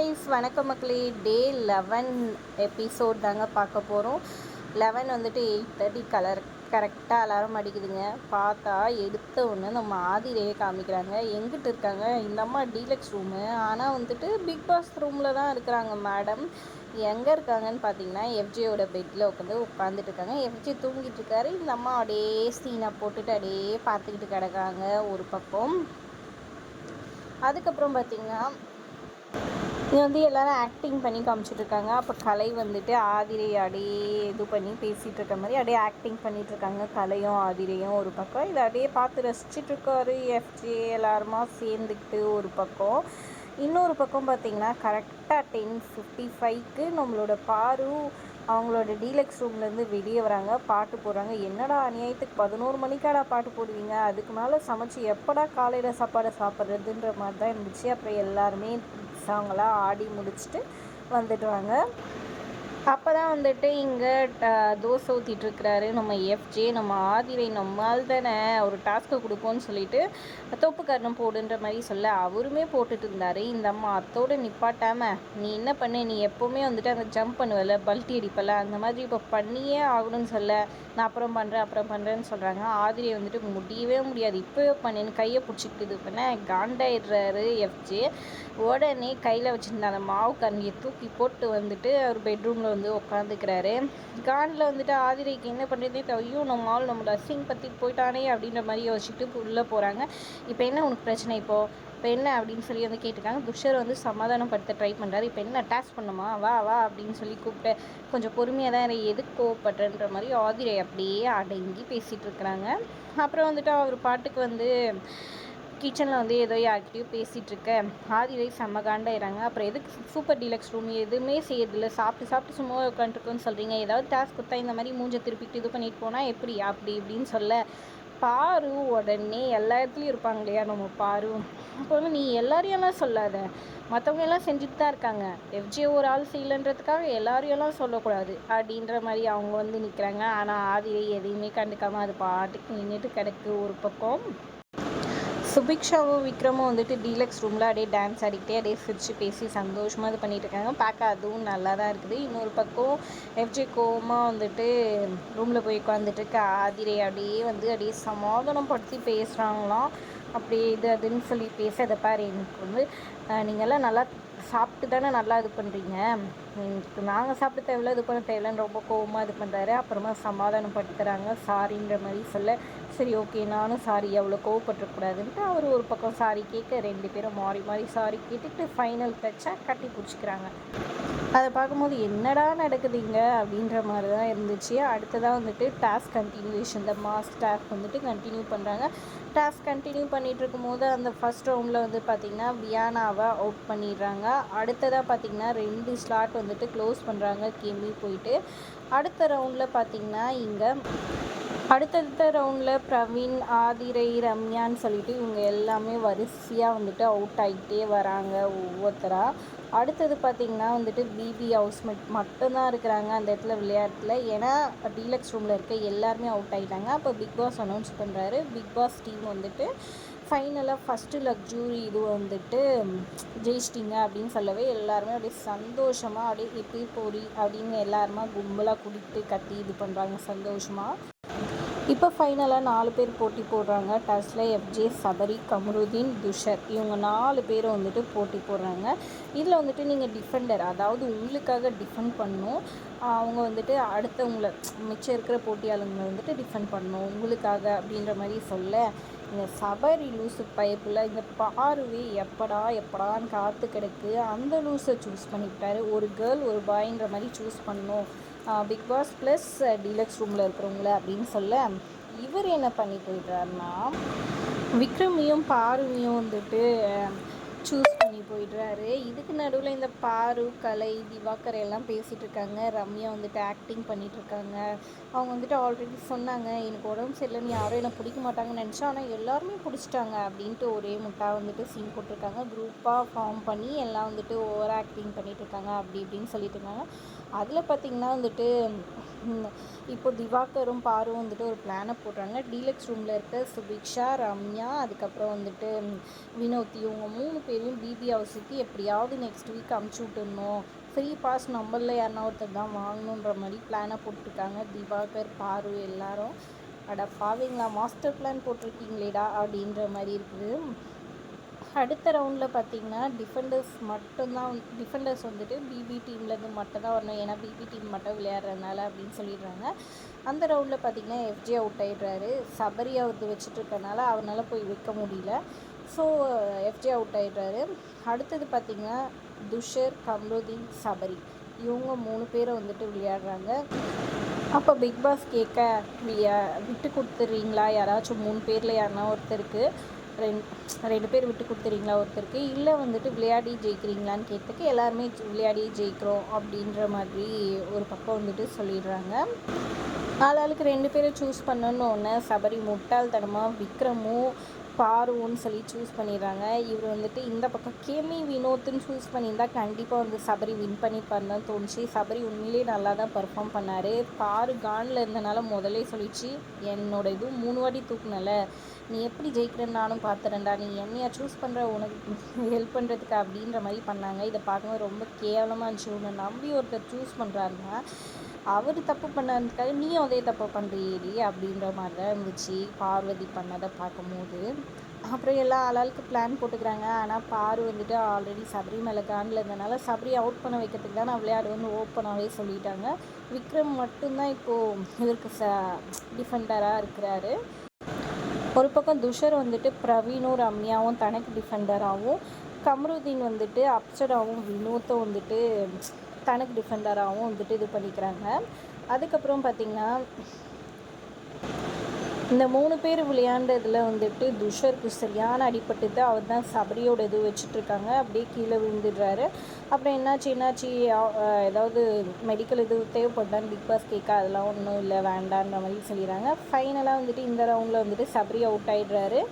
Guys, வணக்கம் மக்களே. டே 11 episode தாங்க பார்க்க போகிறோம். 11 வந்துட்டு 8:30 கரெக்டாக அலாரம் அடிக்குதுங்க. பார்த்தா எடுத்த ஒன்று நம்ம ஆதிரையே காமிக்கிறாங்க. எங்கிட்ட இருக்காங்க இந்த அம்மா டீலக்ஸ் ரூமு, ஆனால் வந்துட்டு பிக் பாஸ் ரூமில் தான் இருக்கிறாங்க மேடம். எங்கே இருக்காங்கன்னு பார்த்தீங்கன்னா எஃப்ஜேயோட பெட்டில் உட்காந்துட்டு இருக்காங்க. எஃப்ஜே தூங்கிட்டு இருக்காரு. இந்த அம்மா அப்படியே சீனை போட்டுட்டு அப்படியே பார்த்துக்கிட்டு கிடக்காங்க ஒரு பக்கம். அதுக்கப்புறம் பார்த்தீங்கன்னா இங்கே வந்து எல்லோரும் ஆக்டிங் பண்ணி காமிச்சிட்ருக்காங்க. அப்போ கலை வந்துட்டு ஆதிரை அப்படியே இது பண்ணி பேசிகிட்டு இருக்க மாதிரி அப்படியே ஆக்டிங் பண்ணிகிட்ருக்காங்க. கலையும் ஆதிரையும் ஒரு பக்கம் இதை அப்படியே பார்த்து ரசிச்சிட்ருக்காரு எஃப்ஜே எல்லாருமா சேர்ந்துக்கிட்டு ஒரு பக்கம். இன்னொரு பக்கம் பார்த்திங்கன்னா கரெக்டாக 10:55க்கு நம்மளோட பாரு அவங்களோட டீலக்ஸ் ரூம்லேருந்து வெளியே வராங்க. பாட்டு போடுறாங்க. என்னடா அநியாயத்துக்கு 11 மணிக்காடா பாட்டு போடுவீங்க, அதுக்கு மேலே சமைச்சு எப்படா காலையில் சாப்பாடை சாப்பிட்றதுன்ற மாதிரி தான் இருந்துச்சு. அப்புறம் எல்லாருமே சாங்கெல்லாம் ஆடி முடிச்சுட்டு வந்துடுவாங்க. அப்போ தான் வந்துட்டு இங்கே தோசை ஊற்றிட்டுருக்கிறாரு நம்ம எஃப்ஜே. நம்ம ஆதிரை நம்மால் தானே ஒரு டாஸ்க்கை கொடுப்போன்னு சொல்லிட்டு தோப்புக்காரணம் போடுன்ற மாதிரி சொல்ல அவருமே போட்டுட்டு இருந்தார். இந்த அம்மா அத்தோடு நிப்பாட்டாமல் நீ என்ன பண்ணு, நீ எப்போவுமே வந்துட்டு அந்த ஜம்ப் பண்ணுவல, பல்ட்டி அடிப்பல, அந்த மாதிரி இப்போ பண்ணியே ஆகணும்னு சொல்ல நான் அப்புறம் பண்ணுறேன்னு சொல்கிறாங்க. ஆதிரை வந்துட்டு முடியவே முடியாது, இப்போவே பண்ணுன்னு கையை பிடிச்சிக்கிட்டு இது பண்ண காண்டாயிடுறாரு எஃப்ஜே. உடனே கையில் வச்சுருந்த அந்த மாவு கரண்டியை தூக்கி போட்டு வந்துட்டு அவர் பெட்ரூமில் வந்து உட்காந்துக்கிறாரு. காண்டில் வந்துட்டு ஆதிரைக்கு என்ன பண்ணுறதே ஐயோ நம்ம ஆள் நம்மளோட அசிங் பற்றி போயிட்டானே அப்படின்ற மாதிரி யோசிச்சுட்டு உள்ளே போகிறாங்க. இப்போ என்ன உனக்கு பிரச்சனை, இப்போ என்ன அப்படின்னு சொல்லி வந்து கேட்டிருக்காங்க. துஷர் வந்து சமாதானப்படுத்த ட்ரை பண்ணுறாரு. இப்போ என்ன டாஸ்க் பண்ணுமா, வா வா அப்படின்னு சொல்லி கூப்பிட்டு கொஞ்சம் பொறுமையாக தான் எதுக்கு கோவப்படுறன்ற மாதிரி ஆதிரை அப்படியே அடங்கி பேசிகிட்டு இருக்கிறாங்க. அப்புறம் வந்துட்டு அவர் பாட்டுக்கு வந்து கிச்சனில் வந்து ஏதோ யார்கிட்டையும் பேசிகிட்டு இருக்க ஆதிரை செம்ம காண்டாயிறாங்க. அப்புறம் எதுக்கு சூப்பர் டீலக்ஸ் ரூம் எதுவுமே செய்யறதில்ல, சாப்பிட்டு சும்மா உட்காந்துருக்குன்னு சொல்கிறீங்க, ஏதாவது டாஸ்க் கொடுத்தா இந்த மாதிரி மூஞ்சை திருப்பிட்டு இது பண்ணிட்டு போனால் எப்படி அப்படி இப்படின்னு சொல்ல பாரு உடனே எல்லா இடத்துலையும் இருப்பாங்க இல்லையா நம்ம பாரு. அப்போ வந்து நீ எல்லாரையெல்லாம் சொல்லாத, மற்றவங்க எல்லாம் செஞ்சுட்டு தான் இருக்காங்க, எஃப்ஜே ஒரு ஆள் செய்யலைன்றதுக்காக எல்லாரையெல்லாம் சொல்லக்கூடாது அப்படின்ற மாதிரி அவங்க வந்து நிற்கிறாங்க. ஆனால் ஆதிரை எதையுமே கண்டுக்காமல் அது பாட்டுக்கு நின்றுட்டு கிடக்கு ஒரு பக்கம். சுபிக்ஷாவும் விக்ரமும் வந்துட்டு டீலக்ஸ் ரூமில் அப்படியே டான்ஸ் ஆடிக்கிட்டே அப்படியே சிரித்து பேசி சந்தோஷமாக இது பண்ணிகிட்டு இருக்காங்க. பார்க்க அதுவும் நல்லா தான் இருக்குது. இன்னொரு பக்கம் எஃப்ஜே கோவமாக வந்துட்டு ரூமில் போய் உட்காந்துட்டு இருக்க ஆதிரை அப்படியே சமாதானம் படுத்தி பேசுகிறாங்களாம். அப்படியே இது அதுன்னு சொல்லி பேச பாரு, எனக்கு வந்து நீங்கள்லாம் நல்லா சாப்பிட்டு தானே நல்லா இது பண்ணுறீங்க, நாங்கள் சாப்பிட்டு தேவையில்ல இது பண்ண தேவையில்லன்னு ரொம்ப கோவமாக இது பண்ணுறாரு. அப்புறமா சமாதானப்படுத்துகிறாங்க சாரின்ற மாதிரி சொல்ல சரி ஓகே நானும் சாரி அவ்வளோ கோவப்பட்டுறக்கூடாதுன்ட்டு அவர் ஒரு பக்கம் சாரி கேட்க 2 பேரும் மாறி மாறி சாரி கேட்டுட்டு ஃபைனல் டச்சாக கட்டி பிடிச்சிக்கிறாங்க. அதை பார்க்கும்போது என்னடா நடக்குதுங்க அப்படின்ற மாதிரி தான் இருந்துச்சு. அடுத்ததாக வந்துட்டு டாஸ்க் கண்டினியூஷன், இந்த மாஸ் டாஸ்க் வந்துட்டு கண்டினியூ பண்ணுறாங்க. டாஸ்க் கண்டினியூ பண்ணிகிட்டு இருக்கும்போது அந்த ஃபஸ்ட் ரவுண்டில் வந்து பார்த்திங்கன்னா வியானாவை அவுட் பண்ணிடுறாங்க. அடுத்ததாக பார்த்திங்கன்னா 2 ஸ்லாட் வந்துட்டு க்ளோஸ் பண்ணுறாங்க கேமி போயிட்டு. அடுத்த ரவுண்டில் பார்த்திங்கன்னா இங்கே அடுத்தடுத்த ரவுண்டில் பிரவீன், ஆதிரை, ரம்யான்னு சொல்லிட்டு இவங்க எல்லாமே வரிசையாக வந்துட்டு அவுட் ஆகிட்டே வராங்க ஒவ்வொருத்தராக. அடுத்தது பார்த்திங்கன்னா வந்துட்டு பிபி ஹவுஸ்மேட் மட்டும்தான் இருக்கிறாங்க அந்த இடத்துல விளையாட்டில். ஏன்னா டீலக்ஸ் ரூமில் இருக்க எல்லாருமே அவுட் ஆகிட்டாங்க. அப்போ பிக் பாஸ் அனௌன்ஸ் பண்ணுறாரு. பிக் பாஸ் டீம் வந்துட்டு ஃபைனலாக ஃபஸ்ட்டு லக்ஸுரி இது வந்துட்டு ஜெயிச்சிட்டிங்க அப்படின்னு சொல்லவே எல்லாருமே அப்படியே சந்தோஷமாக அப்படியே எப்படி போடி அப்படின்னு எல்லாருமா கும்பலாக குடித்து கத்தி இது பண்ணுறாங்க சந்தோஷமாக. இப்போ ஃபைனலாக 4 பேர் போட்டி போடுறாங்க. டாஸ்கில் எஃப்ஜே, சபரி, கமருதீன், துஷர் இவங்க 4 பேரும் வந்துட்டு போட்டி போடுறாங்க. இதில் வந்துட்டு நீங்கள் டிஃபெண்டர், அதாவது உங்களுக்காக டிஃபெண்ட் பண்ணணும். அவங்க வந்துட்டு அடுத்தவங்களை மிச்சம் இருக்கிற போட்டியாளங்களை வந்துட்டு டிஃபெண்ட் பண்ணணும் உங்களுக்காக அப்படின்ற மாதிரி சொல்ல இந்த சபரி லூஸு பைப்பில் இந்த பாருவே எப்படான்னு காத்து கிடக்கு. அந்த லூஸை சூஸ் பண்ணிவிட்டாரு. ஒரு கேர்ள் ஒரு பாய்ன்ற மாதிரி சூஸ் பண்ணணும் பிக் பாஸ் ப்ளஸ் டீலக்ஸ் ரூமில் இருக்கிறவங்கள அப்படின்னு சொல்ல இவர் என்ன பண்ணி போயிடுறாருன்னா விக்ரமையும் பாருவையும் வந்துட்டு சூஸ் பண்ணி போயிடுறாரு. இதுக்கு நடுவில் இந்த பாரு, கலை, திவாகர் எல்லாம் பேசிகிட்டு இருக்காங்க. ரம்யா வந்துட்டு ஆக்டிங் பண்ணிகிட்ருக்காங்க. அவங்க வந்துட்டு ஆல்ரெடி சொன்னாங்க எனக்கு உடம்பு சரியில்லைன்னு யாரும் என்னை பிடிக்க மாட்டாங்கன்னு நினச்சா, ஆனால் எல்லாருமே பிடிச்சிட்டாங்க அப்படின்ட்டு ஒரே முட்டா வந்துட்டு சீன் போட்டிருக்காங்க. குரூப்பாக ஃபார்ம் பண்ணி எல்லாம் வந்துட்டு ஓவர் ஆக்டிங் பண்ணிகிட்ருக்காங்க அப்படி இப்படின்னு சொல்லிட்டு இருக்காங்க. அதில் பார்த்திங்கன்னா வந்துட்டு இப்போ திவாகரும் பாரும் வந்துட்டு ஒரு பிளானை போடுறாங்க. டீலக்ஸ் ரூமில் இருக்க சுபிக்ஷா, ரம்யா, அதுக்கப்புறம் வந்துட்டு வினோத் இவங்க 3 பேரையும் பிபி ஹவுஸுக்கு எப்படியாவது நெக்ஸ்ட் வீக் அமுச்சு விட்டுடணும், ஃப்ரீ பாஸ் நம்மளில் யாருன்னா ஒருத்தர் தான் வாங்கணுன்ற மாதிரி பிளானை போட்டிருக்காங்க திவாகர், பாரு எல்லாரும். அட பாவீங்களா, மாஸ்டர் பிளான் போட்டிருக்கீங்களேடா அப்படின்ற மாதிரி இருக்குது. அடுத்த ரவுண்டில் பார்த்திங்கன்னா டிஃபெண்டர்ஸ் வந்துட்டு பிபி டீம்லேருந்து மட்டும் தான் வரணும், ஏன்னா பிபி டீம் மட்டும் விளையாடுறதுனால அப்படின்னு சொல்லிடுறாங்க. அந்த ரவுண்டில் பார்த்திங்கன்னா எஃப்ஜே அவுட் ஆகிடுறாரு. சபரி அவருக்கு வச்சுட்ருக்கனால அவரால் போய் வைக்க முடியல. ஸோ எஃப்ஜே அவுட் ஆகிடுறாரு. அடுத்தது பார்த்திங்கன்னா துஷர், கம்ருதீன், சபரி இவங்க 3 பேரை வந்துட்டு விளையாடுறாங்க. அப்போ பிக் பாஸ் கேட்க விட்டு கொடுத்துட்றீங்களா, யாராச்சும் 3 பேரில் யாருன்னா ஒருத்தருக்கு ரெண்டு பேர் விட்டு கொடுத்துறீங்களா ஒருத்தருக்கு, இல்லை வந்துட்டு விளையாடி ஜெயிக்கிறீங்களான்னு கேட்டதுக்கு எல்லாருமே விளையாடி ஜெயிக்கிறோம் அப்படின்ற மாதிரி ஒரு பக்கம் வந்துட்டு சொல்லிடுறாங்க. ஆளாளுக்கு 2 பேரை சூஸ் பண்ணணுன்னு சபரி முட்டாள்தனமாக விக்ரமும் பாருன்னு சொல்லி சூஸ் பண்ணிடுறாங்க. இவர் வந்துட்டு இந்த பக்கம் கேமி வினோத்துன்னு சூஸ் பண்ணியிருந்தால் கண்டிப்பாக வந்து சபரி வின் பண்ணிப்பாருன்னு தான் தோணுச்சு. சபரி உண்மையிலே நல்லா தான் பர்ஃபார்ம் பண்ணார். பாரு கானில் இருந்தனால முதலே சொல்லிச்சு, என்னோட இதுவும் 3 வாட்டி தூக்குனல, நீ எப்படி ஜெயிக்கிறேன்னு நானும் பார்த்துறேன்டா, நீ என்னையா சூஸ் பண்ணுற உனக்கு ஹெல்ப் பண்ணுறதுக்கு அப்படின்ற மாதிரி பண்ணாங்க. இதை பார்க்கும்போது ரொம்ப கேவலமாக இருந்துச்சு. உன்னை நம்பி ஒருத்தர் சூஸ் பண்ணுறாருன்னா அவர் தப்பு பண்ணதுக்காக நீயும் அதே தப்பு பண்ணுறியேடி அப்படின்ற மாதிரி தான் இருந்துச்சு பார்வதி பண்ணதை பார்க்கும்போது. அப்புறம் எல்லாம் ஆளாளுக்கு பிளான் போட்டுக்கிறாங்க. ஆனால் பாரு வந்துட்டு ஆல்ரெடி சபரி மேலே காண்டில் இருந்தனால சபரி அவுட் பண்ண வைக்கிறதுக்கு தான் நான் விளையாடுவேன்னு ஓப்பனாகவே சொல்லிட்டாங்க. விக்ரம் மட்டும்தான் இப்போது இவருக்கு டிஃபெண்டராக இருக்கிறாரு. ஒரு பக்கம் துஷர் வந்துட்டு பிரவீனும் ரம்யாவும் தனக்கு டிஃபெண்டராகவும், கம்ருதீன் வந்துட்டு அப்சராவும் வினோத்தும் வந்துட்டு தனக்கு டிஃபெண்டராகவும் வந்துட்டு இது பண்ணிக்கிறாங்க. அதுக்கப்புறம் பார்த்திங்கன்னா இந்த 3 பேர் விளையாண்டதில் வந்துட்டு துஷருக்கு சரியான அடிப்பட்டுது. அவர் தான் சபரியோட இது வச்சுட்ருக்காங்க, அப்படியே கீழே விழுந்துடுறாரு. அப்புறம் என்னாச்சு ஏதாவது மெடிக்கல் இது தேவைப்பட்டான்னு பிக் பாஸ் கேட்க அதெல்லாம் ஒன்றும் இல்லை வேண்டான்ற மாதிரி சொல்லிடுறாங்க. ஃபைனலாக வந்துட்டு இந்த ரவுண்டில் வந்துட்டு சபரி அவுட் ஆகிடுறாரு.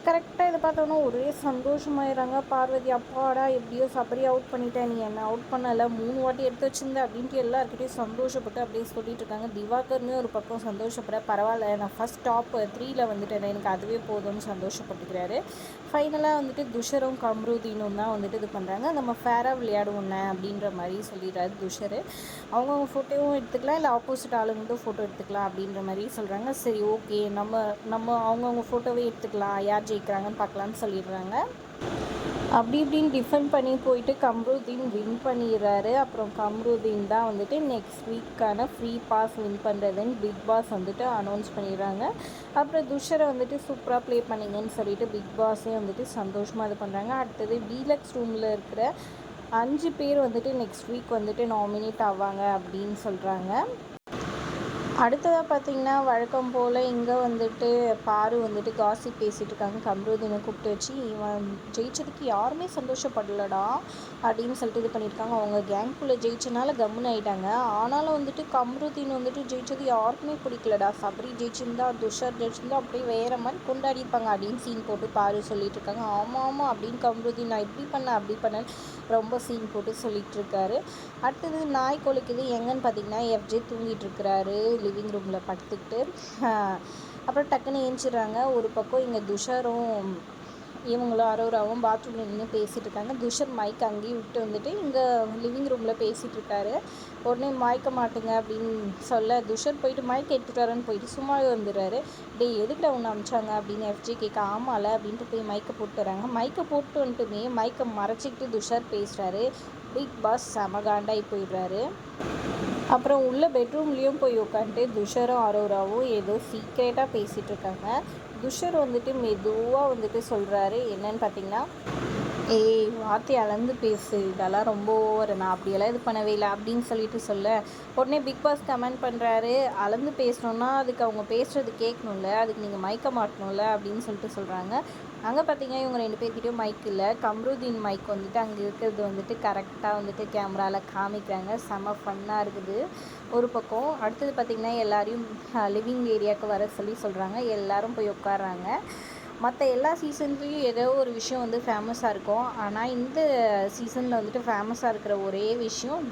கரெக்டாக இதை பார்த்தோன்னா ஒரே சந்தோஷமாயிடுறாங்க பார்வதி. அப்பாடா எப்படியோ சபரி அவுட் பண்ணிட்டேன், நீ என்னை அவுட் பண்ணலை, 3 வாட்டி எடுத்து வச்சுருந்தேன் அப்படின்ட்டு எல்லாருக்கிட்டையும் சந்தோஷப்பட்டு அப்படியே சொல்லிட்டு இருக்காங்க. திவாகர்னு ஒரு பக்கம் சந்தோஷப்படுற, பரவாயில்ல நான் ஃபஸ்ட் டாப் 3ல் வந்துட்டேன், எனக்கு அதுவே போதும்னு சந்தோஷப்பட்டுக்கிறாரு. ஃபைனலாக வந்துட்டு துஷரும் கம்ருதீனும் தான் வந்துட்டு இது பண்ணுறாங்க. நம்ம ஃபேராக விளையாடுவோண்ணே அப்படின்ற மாதிரி சொல்லிடுறாரு துஷர். அவங்கவுங்க ஃபோட்டோவும் எடுத்துக்கலாம், இல்லை ஆப்போசிட் ஆளுங்களும் ஃபோட்டோ எடுத்துக்கலாம் அப்படின்ற மாதிரி சொல்கிறாங்க. சரி ஓகே, நம்ம அவங்கவுங்க ஃபோட்டோவே எடுத்துக்கலாம், யார் ஜெயிக்கிறாங்கன்னு பார்க்கலான்னு சொல்லிடுறாங்க. அப்படி இப்படின்னு டிஃபெண்ட் பண்ணி போயிட்டு கம்ருதீன் வின் பண்ணிடுறாரு. அப்புறம் கம்ருதீன் தான் வந்துட்டு நெக்ஸ்ட் வீக்கான ஃப்ரீ பாஸ் வின் பண்ணுறதுன்னு பிக் பாஸ் வந்துட்டு அனௌன்ஸ் பண்ணிடுறாங்க. அப்புறம் துஷரை வந்துட்டு சூப்பராக ப்ளே பண்ணிங்கன்னு சொல்லிட்டு பிக் பாஸே வந்துட்டு சந்தோஷமாக இது பண்ணுறாங்க. அடுத்தது டீலக்ஸ் ரூமில் இருக்கிற 5 பேர் வந்துட்டு நெக்ஸ்ட் வீக் வந்துட்டு நாமினேட் ஆவாங்க அப்படின்னு சொல்கிறாங்க. அடுத்ததாக பார்த்திங்கன்னா வழக்கம் போல் இங்கே வந்துட்டு பாரு வந்துட்டு காசிப் பேசிகிட்டு இருக்காங்க. கம்ருதீனை கூப்பிட்டு வச்சு, இவன் ஜெயிச்சதுக்கு யாருமே சந்தோஷப்படலடா அப்படின்னு சொல்லிட்டு இது பண்ணியிருக்காங்க. அவங்க கேங்குள்ளே ஜெயிச்சனால கம்முன்னு ஆகிட்டாங்க. ஆனாலும் வந்துட்டு கம்ருதீன் வந்துட்டு ஜெயிச்சது யாருக்குமே பிடிக்கலடா, சபரி ஜெயிச்சிருந்தா துஷர் ஜெயிச்சிருந்தா அப்படியே வேறு மாதிரி கொண்டாடிப்பாங்க அப்படின்னு சீன் போட்டு பாரு சொல்லிட்டு இருக்காங்க. ஆமாம் அப்படின்னு கம்ருதீன் நான் இப்படி பண்ணேன் அப்படி பண்ணேன் ரொம்ப சீன் போட்டு சொல்லிகிட்டு இருக்காரு. அடுத்தது நாய் கொலைக்குது எங்கன்னு பார்த்திங்கன்னா எஃப்ஜே தூங்கிட்டு இருக்கிறாரு லிவிங் ரூமில் படுத்துக்கிட்டு. அப்புறம் டக்குன்னு ஏஞ்சிடுறாங்க. ஒரு பக்கம் இங்கே துஷரும் இவங்களும் அரோராவும் பாத்ரூமில் நின்று பேசிகிட்டு இருக்காங்க. துஷர் மைக் அங்கேயும் விட்டு வந்துட்டு இங்கே லிவிங் ரூமில் பேசிகிட்டு இருக்காரு. உடனே மயக்க மாட்டுங்க அப்படின்னு சொல்ல துஷர் போயிட்டு மைக் எடுத்துகிட்டு வரேன்னு போயிட்டு சும்மாவே வந்துடுறாரு. எதுக்கிட்ட ஒன்று அமிச்சாங்க அப்படின்னு எஃப்ஜே கேட்க ஆமால அப்படின்ட்டு போய் மைக்கை போட்டு வராங்க. மைக்கை போட்டு வந்துட்டுமே மைக்கை மறைச்சிக்கிட்டு துஷர் பேசுகிறாரு. பிக் பாஸ் செமகாண்டாகி போயிடுறாரு. அப்புறம் உள்ள பெட்ரூம்லேயும் போய் உட்காந்துட்டு துஷரும் அரோராவும் ஏதோ சீக்ரெட்டாக பேசிகிட்டு இருக்காங்க. துஷர் வந்துட்டு மெதுவாக வந்துட்டு சொல்கிறாரு என்னன்னு பார்த்தீங்கன்னா, ஏய் வார்த்தை அளந்து பேசு, இதெல்லாம் ரொம்ப ஓவர், நான் அப்படியெல்லாம் இது பண்ணவே இல்லை அப்படின்னு சொல்லிட்டு சொல்ல, உடனே பிக் பாஸ் கமெண்ட் பண்ணுறாரு, அளந்து பேசணுன்னா அதுக்கு அவங்க பேசுகிறது கேட்கணும்ல, அதுக்கு நீங்கள் மைக்க மாட்டணும்ல அப்படின்னு சொல்லிட்டு சொல்கிறாங்க. அங்கே பார்த்தீங்கன்னா இவங்க 2 பேர்கிட்டையும் மைக் இல்லை. கம்ருதீன் மைக் வந்துட்டு அங்கே இருக்கிறது வந்துட்டு கரெக்டாக வந்துட்டு கேமராவில் காமிக்கிறாங்க. செம ஃபன்னாக இருக்குது ஒரு பக்கம். அடுத்தது பார்த்திங்கன்னா எல்லாரையும் லிவிங் ஏரியாவுக்கு வர சொல்கிறாங்க. எல்லோரும் போய் உட்காடுறாங்க. மற்ற எல்லா சீசன்லேயும் ஏதோ ஒரு விஷயம் வந்து ஃபேமஸாக இருக்கும். ஆனால் இந்த சீசனில் வந்துட்டு ஃபேமஸாக இருக்கிற ஒரே விஷயம்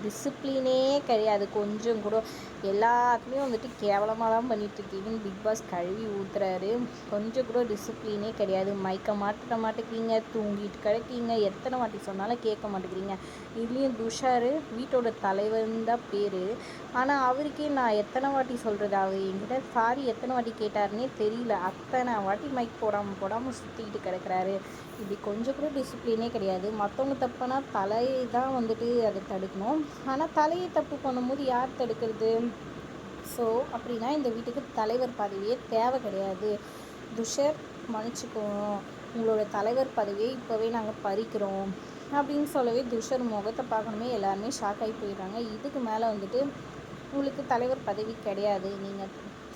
டிசிப்ளினே கிடையாது கொஞ்சம் கூட. எல்லாத்துலேயும் வந்துட்டு கேவலமாக தான் பண்ணிகிட்ருக்கீங்கன்னு பிக் பாஸ் கழுவி ஊற்றுறாரு. கொஞ்சம் கூட டிசிப்ளினே கிடையாது. மைக்க மாட்ட மாட்டேங்கிறீங்க, தூங்கிட்டு கிடக்கீங்க, எத்தனை வாட்டி சொன்னாலும் கேட்க மாட்டேங்கிறீங்க. இதுலேயும் துஷார் வீட்டோட தலைவர்னு தான் பேர். ஆனால் அவருக்கே நான் எத்தனை வாட்டி சொல்கிறது, அவர் என்கிட்ட சாரி எத்தனை வாட்டி கேட்டாருன்னே தெரியல. அத்தனை வாட்டி மைக் போடாமல் சுற்றிக்கிட்டு கிடக்கிறாரு. இப்படி கொஞ்சம் கூட டிசிப்ளினே கிடையாது. மற்றவங்க தப்புனா தலையை தான் வந்துட்டு அதை தடுக்கணும். ஆனால் தலையை தப்பு பண்ணும்போது யார் தடுக்கிறது? ஸோ அப்படின்னா இந்த வீட்டுக்கு தலைவர் பதவியே தேவை கிடையாது. துஷர் மன்னிச்சுக்கோங்க, உங்களோட தலைவர் பதவியை இப்போவே நாங்கள் பறிக்கிறோம் அப்படின்னு சொல்லவே துஷர் முகத்தை பார்க்கணுமே எல்லாருமே ஷாக் ஆகி போயிடுறாங்க. இதுக்கு மேலே வந்துட்டு உங்களுக்கு தலைவர் பதவி கிடையாது, நீங்கள்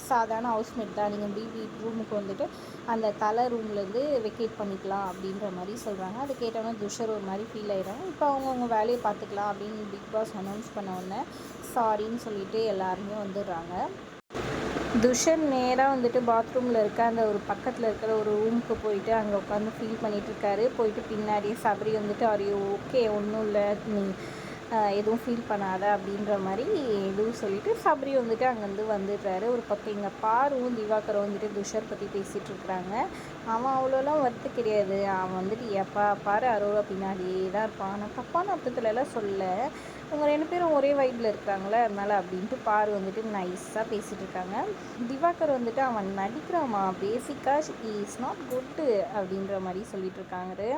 சாதாரண ஹவுஸ்மேட் தான், நீங்கள் பிபி ரூமுக்கு வந்துட்டு அந்த தலை ரூம்லேருந்து வெக்கேட் பண்ணிக்கலாம் அப்படின்ற மாதிரி சொல்கிறாங்க. அதை கேட்டோன்னே துஷர் ஒரு மாதிரி ஃபீல் ஆகிடுறாங்க. இப்போ அவங்கவுங்க வேலையை பார்த்துக்கலாம் அப்படின்னு பிக் பாஸ் அனௌன்ஸ் பண்ண உடனே சாரின்னு சொல்லிட்டு எல்லாருமே வந்துடுறாங்க. துஷர் நேராக வந்துட்டு பாத்ரூமில் இருக்க அந்த ஒரு பக்கத்தில் இருக்கிற ஒரு ரூமுக்கு போயிட்டு அங்கே உட்காந்து ஃபீல் பண்ணிகிட்ருக்காரு. போயிட்டு பின்னாடியே சபரி வந்துட்டு ஆர் ஓகே ஒன்றும் இல்லை நீ எதுவும் ஃபீல் பண்ணாத அப்படின்ற மாதிரி எதுவும் சொல்லிவிட்டு சபரி வந்துட்டு அங்கேருந்து வந்துடுறாரு. ஒரு பக்கம் இங்கே பாருவும் திவாகரும் வந்துட்டு துஷர் பற்றி பேசிகிட்ருக்குறாங்க. அவன் அவ்வளோலாம் வருத்து கிடையாது. அவன் வந்துட்டு எப்போ பாரு அரோரா பின்னாடியே தான் இருப்பான். நான் தப்பான அர்த்தத்துலலாம் சொல்ல, இவங்க 2 பேரும் ஒரே வைப்பில் இருக்கிறாங்களே அதனால் அப்படின்ட்டு பாரு வந்துட்டு நைஸாக பேசிகிட்டு இருக்காங்க. திவாகர் வந்துட்டு அவன் நடிக்கிறாமா, பேசிக்காக இஸ் நாட் குட்டு அப்படின்ற மாதிரி சொல்லிட்டு இருக்காங்க.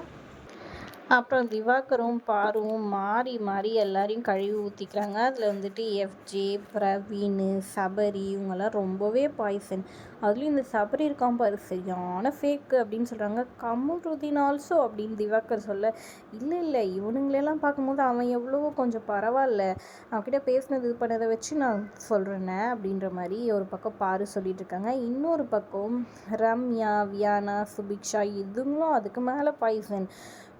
அப்புறம் திவாகரும் பாருவும் மாறி மாறி எல்லாரையும் கழுவி ஊற்றிக்கிறாங்க. அதில் வந்துட்டு எஃப்ஜே, பிரவீன், சபரி இவங்கெல்லாம் ரொம்பவே பாய்சன். அதுலேயும் இந்த சபரி இருக்கான் பாரு சரியான ஃபேக்கு அப்படின்னு சொல்கிறாங்க. கமுருதீன் ஆல்சோ அப்படின்னு திவாகர் சொல்ல, இல்லை இவனுங்களெல்லாம் பார்க்கும்போது அவன் எவ்வளவோ கொஞ்சம் பரவாயில்ல, அவன்கிட்ட பேசினது இது பண்ணதை வச்சு நான் சொல்கிறேன்னே அப்படின்ற மாதிரி ஒரு பக்கம் பாரு சொல்லிட்டு இருக்காங்க. இன்னொரு பக்கம் ரம்யா, வியானா, சுபிக்ஷா இதுங்களும் அதுக்கு மேலே பாய்சன்.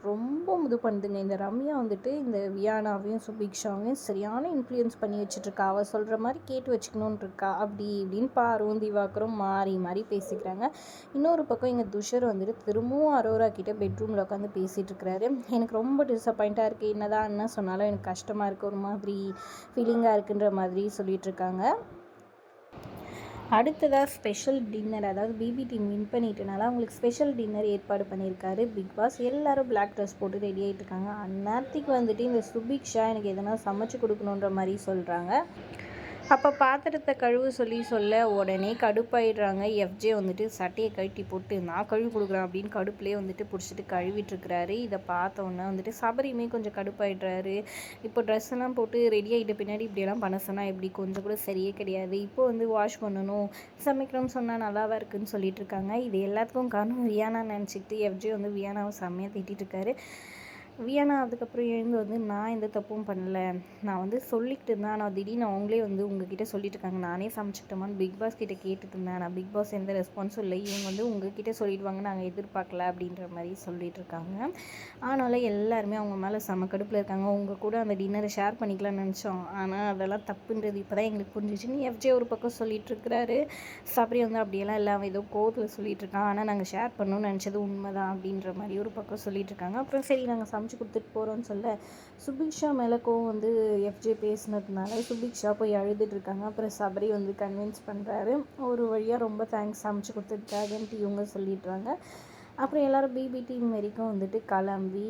ரொம்ப இது பண்ணுதுங்க. இந்த ரம்யா வந்துட்டு இந்த வியானாவையும் சுபிக்ஷாவையும் சரியான இன்ஃப்ளூயன்ஸ் பண்ணி வச்சுட்ருக்கா. அவள் சொல்கிற மாதிரி கேட்டு வச்சுக்கணுன்னு இருக்கா. அப்படி இப்படின்னு பாரும் திவாகரும் மாறி மாறி பேசிக்கிறாங்க. இன்னொரு பக்கம் இங்கே துஷர் வந்துட்டு திரும்பவும் அரோரா கிட்டே பெட்ரூமில் உட்காந்து பேசிகிட்டு இருக்கிறாரு. எனக்கு ரொம்ப டிசப்பாயிண்ட்டாக இருக்குது, என்னதான் என்ன சொன்னாலும் எனக்கு கஷ்டமாக இருக்குது, ஒரு மாதிரி ஃபீலிங்காக இருக்குன்ற மாதிரி சொல்லிகிட்டு இருக்காங்க. அடுத்ததாக ஸ்பெஷல் டின்னர், அதாவது பிபி டீம் வின் பண்ணிட்டனால அவங்களுக்கு ஸ்பெஷல் டின்னர் ஏற்பாடு பண்ணியிருக்காரு பிக் பாஸ். எல்லோரும் பிளாக் ட்ரெஸ் போட்டு ரெடி ஆகிட்டு இருக்காங்க. அந்நேரத்துக்கு வந்துட்டு இந்த சுபிக்ஷா எனக்கு எதனா சமைச்சு கொடுக்கணுன்ற மாதிரி சொல்கிறாங்க. அப்போ பாத்திரத்தை கழுவு சொல்ல உடனே கடுப்பாயிடுறாங்க. எஃப்ஜே வந்துட்டு சட்டையை கழட்டி போட்டு நான் கழுவி கொடுக்குறேன் அப்படின்னு கடுப்புலேயே வந்துட்டு பிடிச்சிட்டு கழுவிட்டுருக்கிறாரு. இதை பார்த்தோன்னே வந்துட்டு சபரியுமே கொஞ்சம் கடுப்பாயிடுறாரு. இப்போ ட்ரெஸ் எல்லாம் போட்டு ரெடி ஆகிட்ட பின்னாடி இப்படியெல்லாம் பண்ண சொன்னால் எப்படி, கொஞ்சம் கூட சரியே கிடையாது. இப்போ வந்து வாஷ் பண்ணணும், சமைக்கணும்னு சொன்னால் நல்லாவா இருக்குன்னு சொல்லிட்டு இருக்காங்க. இது எல்லாத்துக்கும் காரணம் வியானா நினச்சிக்கிட்டு எஃப்ஜே வந்து வியானாவை செம்மையாக திட்டிகிட்டு இருக்காரு. வியானா அதுக்கப்புறம் எழுந்து வந்து நான் எந்த தப்பும் பண்ணல, நான் வந்து சொல்லிக்கிட்டு இருந்தேன், ஆனால் திடீர்னு அவங்களே வந்து உங்ககிட்ட சொல்லிட்டு இருக்காங்க, நானே சமைச்சிக்கிட்டோமான்னு பிக் பாஸ் கிட்டே கேட்டுட்டு இருந்தேன், நான் பிக் பாஸ் எந்த ரெஸ்பான்ஸும் இல்லை, இவங்க வந்து உங்ககிட்ட சொல்லிடுவாங்க நாங்கள் எதிர்பார்க்கல அப்படின்ற மாதிரி சொல்லிட்டு இருக்காங்க. ஆனாலும் எல்லாருமே அவங்க மேலே செம கடுப்பில் இருக்காங்க. உங்கள் கூட அந்த டின்னரை ஷேர் பண்ணிக்கலாம்னு நினச்சோம், ஆனால் அதெல்லாம் தப்புன்றது இப்போ தான் எங்களுக்கு புரிஞ்சிச்சுன்னு எஃப்ஜே ஒரு பக்கம் சொல்லிட்டு இருக்கிறாரு. சபரி வந்து அப்படியெல்லாம் இல்லை, அவன் ஏதோ கோவத்தில் சொல்லிட்டு இருக்கான், ஆனால் நாங்கள் ஷேர் பண்ணணும்னு நினச்சது உண்மைதான் அப்படின்ற மாதிரி ஒரு பக்கம் சொல்லிட்டு இருக்காங்க. அப்புறம் சரி நாங்கள் சமைச்சு கொடுத்துட்டு போகிறோன்னு சொல்ல சுபிக்ஷா மேலே கோவம் வந்து எஃப்ஜே பேசினதுனால சுபிக்ஷா போய் அழுதுட்டு இருக்காங்க. அப்புறம் சபரி வந்து கன்வின்ஸ் பண்ணுறாரு, ஒரு வழியாக ரொம்ப தேங்க்ஸ் சமைச்சு கொடுத்ததுக்காகன்ட்டு இவங்க சொல்லிடுறாங்க. அப்புறம் எல்லோரும் பிபி டீம் வரைக்கும் வந்துட்டு கிளம்பி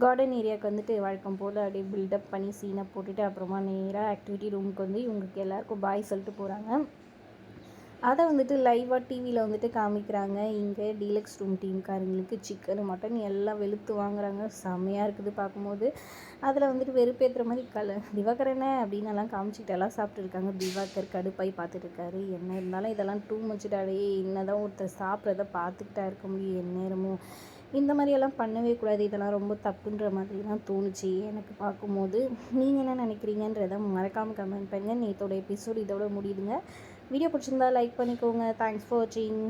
கார்டன் ஏரியாவுக்கு வந்துட்டு வழக்கம் போல் அப்படியே பில்டப் பண்ணி சீனை போட்டுட்டு அப்புறமா நேராக ஆக்டிவிட்டி ரூமுக்கு வந்து இவங்களுக்கு எல்லாேருக்கும் பாய் சொல்லிட்டு போகிறாங்க. அதை வந்துட்டு லைவாக டிவியில் வந்துட்டு காமிக்கிறாங்க. இங்கே டீலக்ஸ் ரூம் டீம்காரங்களுக்கு சிக்கன் மட்டன் எல்லாம் வெளுத்து வாங்குறாங்க. செம்மையாக இருக்குது பார்க்கும்போது. அதில் வந்துட்டு வெறுப்பேற்றுற மாதிரி திவாகர் என்ன அப்படின்னு எல்லாம் காமிச்சிக்கிட்டு எல்லாம் சாப்பிட்டுருக்காங்க. திவாகர் கடுப்பாய் பார்த்துட்ருக்காரு. என்ன இருந்தாலும் இதெல்லாம் டூ மச்சுடாலே, என்ன தான் ஒருத்தர் சாப்பிட்றத பார்த்துக்கிட்டா இருக்க முடியும் எந்நேரமும். இந்த மாதிரியெல்லாம் பண்ணவே கூடாது, இதெல்லாம் ரொம்ப தப்புன்ற மாதிரி தான் தோணுச்சு எனக்கு பார்க்கும்போது. நீங்கள் என்ன நினைக்கிறீங்கன்றதை மறக்காமல் கமெண்ட் பண்ணுங்கள். நேற்றோட எபிசோடு இதோட முடியுதுங்க. வீடியோ பிடிச்சிருந்தா லைக் பண்ணிக்கோங்க. தேங்க்ஸ் ஃபார் வாட்சிங்.